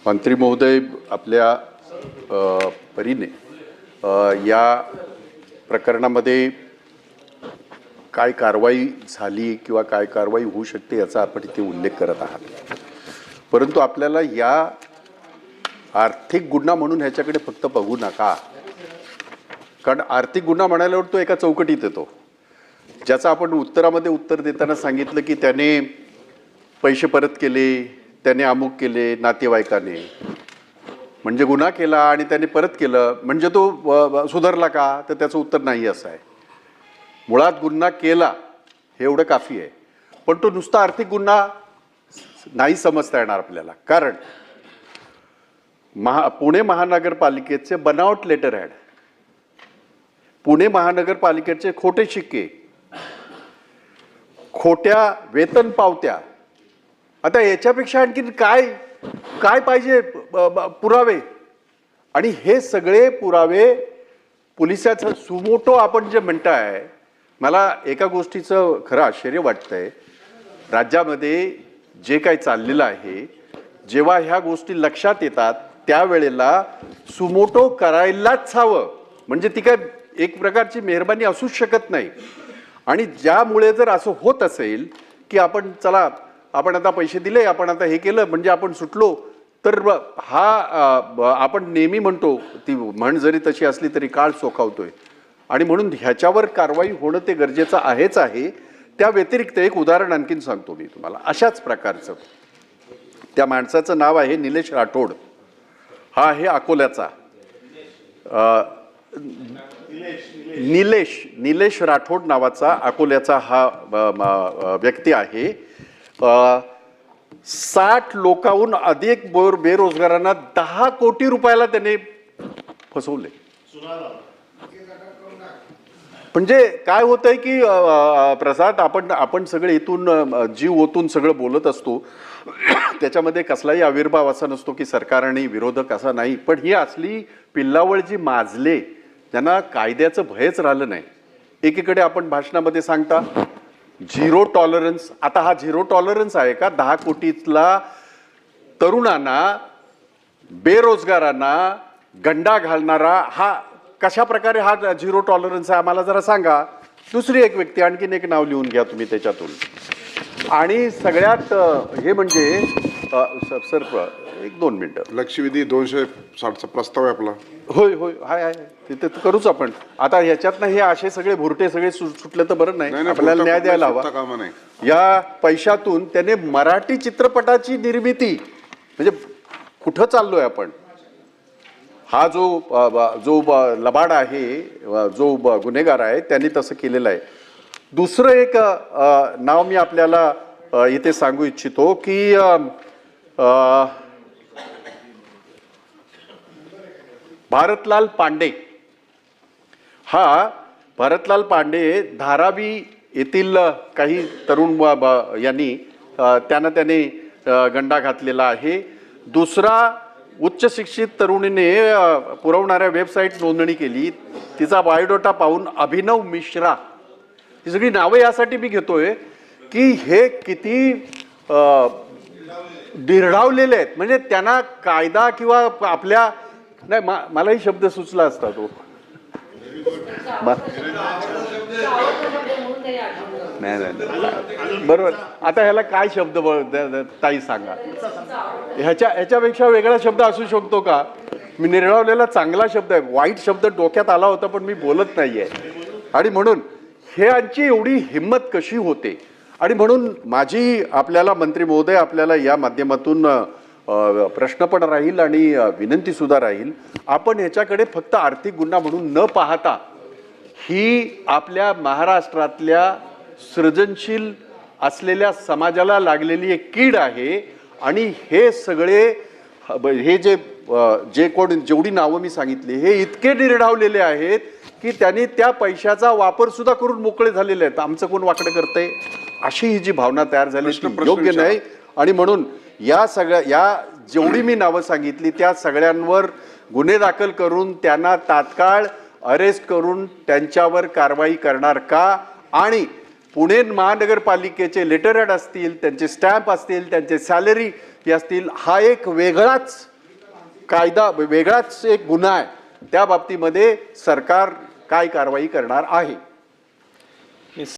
मंत्री महोदय आपल्या परीने या प्रकरणामध्ये काय कारवाई झाली किंवा काय कारवाई होऊ शकते याचा आपण इथे उल्लेख करत आहात, परंतु आपल्याला या आर्थिक गुन्हा म्हणून ह्याच्याकडे फक्त बघू नका. कारण आर्थिक गुन्हा म्हणाल्यावर तो एका चौकटीत येतो, ज्याचा आपण उत्तरामध्ये उत्तर देताना सांगितलं की त्याने पैसे परत केले, त्याने अमुक केले नातेवाईकाने, म्हणजे गुन्हा केला आणि त्याने परत केलं म्हणजे तो सुधारला का, तर त्याचं उत्तर नाही असं आहे. मुळात गुन्हा केला हे एवढं काफी आहे, पण तो नुसता आर्थिक गुन्हा नाही समजता येणार आपल्याला. कारण पुणे महानगरपालिकेचे बनावट लेटर हॅड, पुणे महानगरपालिकेचे खोटे शिक्के, खोट्या वेतन पावत्या, आता याच्यापेक्षा आणखी काय काय पाहिजे पुरावे. आणि हे सगळे पुरावे पोलिसाचं सुमोटो आपण जे म्हणताय, मला एका गोष्टीचं खरं आश्चर्य वाटतंय. राज्यामध्ये जे काही चाललेलं आहे, जेव्हा ह्या गोष्टी लक्षात येतात त्यावेळेला सुमोटो करायलाच हवं, म्हणजे ती काय एक प्रकारची मेहरबानी असूच शकत नाही. आणि ज्यामुळे जर असं होत असेल की आपण चला आपण आता पैसे दिले, आपण आता हे केलं म्हणजे आपण सुटलो, तर हा आपण नेहमी म्हणतो, ती म्हण जरी तशी असली तरी काळ चोखावतोय. आणि म्हणून ह्याच्यावर कारवाई होणं ते गरजेचं आहेच आहे. त्या व्यतिरिक्त एक उदाहरण आणखीन सांगतो मी तुम्हाला अशाच प्रकारचं. त्या माणसाचं नाव आहे निलेश राठोड. हा आहे अकोल्याचा. निलेश राठोड नावाचा अकोल्याचा हा व्यक्ती आहे. 60 लोकांहून अधिक बेरोजगारांना 10 कोटी रुपयाला त्याने फसवले. म्हणजे काय होतंय की प्रसाद, आपण सगळे इथून जीव ओतून सगळं बोलत असतो, त्याच्यामध्ये कसलाही आविर्भाव असा नसतो की सरकार आणि विरोधक असा नाही. पण ही असली पिल्लावळ जी माजले, त्यांना कायद्याचं भयच राहिलं नाही. एकीकडे आपण भाषणामध्ये सांगता झिरो टॉलरन्स. आता हा झिरो टॉलरन्स आहे का? 10 कोटीतला तरुणांना, बेरोजगारांना गंडा घालणारा हा कशा प्रकारे हा झिरो टॉलरन्स आहे आम्हाला जरा सांगा. दुसरी एक व्यक्ती, आणखीन एक नाव लिहून घ्या तुम्ही त्याच्यातून. आणि सगळ्यात हे म्हणजे सर 1-2 मिनिटं. लक्षवेधी 260चा प्रस्ताव आहे आपला. होय होय हाय हाय, तिथे करूच आपण. आता ह्याच्यातनं हे असे सगळे भुरटे सगळे सुटले तर बरं नाही, आपल्याला न्याय द्यायला हवा. या पैशातून त्याने मराठी चित्रपटाची निर्मिती, म्हणजे कुठं चाललोय आपण. हा जो लबाड आहे, जो गुन्हेगार आहे, त्यांनी तसं केलेलं आहे. दुसरं एक नाव मी आपल्याला इथे सांगू इच्छितो की भारतलाल पांडे. हा भारतलाल पांडे धारावी येथील काही तरुण यांनी त्याने गंडा घातलेला आहे. दुसरा उच्च शिक्षित तरुणीने पुरवणाऱ्या वेबसाईट नोंदणी केली, तिचा बायोडाटा पाहून अभिनव मिश्रा. ही सगळी नावं यासाठी मी घेतोय की हे किती ढिरढावलेले आहेत. म्हणजे त्यांना कायदा किंवा आपल्या नाही, मलाही शब्द सुचला असता तो. नाही बरोबर. आता ह्याला काय शब्द ताई सांगा, ह्याच्यापेक्षा वेगळा शब्द असू शकतो का? मी निर्ळवलेला चांगला शब्द आहे, वाईट शब्द डोक्यात आला होता पण मी बोलत नाहीये. आणि म्हणून हे यांची एवढी हिंमत कशी होते. आणि म्हणून माझी आपल्याला मंत्री महोदय, आपल्याला या माध्यमातून प्रश्न पण राहील आणि विनंती सुद्धा राहील, आपण ह्याच्याकडे फक्त आर्थिक गुन्हा म्हणून न पाहता ही आपल्या महाराष्ट्रातल्या सृजनशील असलेल्या समाजाला लागलेली एक कीड आहे. आणि हे सगळे हे जेवढी नावं मी सांगितली हे इतके निर्ढावलेले आहेत की त्यांनी त्या पैशाचा वापर सुद्धा करून मोकळे झालेले आहेत. आमचं कोण वाकडं करतंय अशी ही जी भावना तयार झाली ती योग्य नाही. आणि म्हणून या जेवढी मी नावं सांगितली त्या सगळ्यांवर गुन्हे दाखल करून त्यांना तात्काळ अरेस्ट करून त्यांच्यावर कारवाई करणार का? आणि पुणे महानगरपालिकेचे लेटरहेड असतील, त्यांचे स्टॅम्प असतील, त्यांचे सॅलरी की असतील, हा एक वेगळाच कायदा, वेगळाच एक गुन्हा आहे. त्या बाबतीमध्ये सरकार काय कारवाई करणार आहे.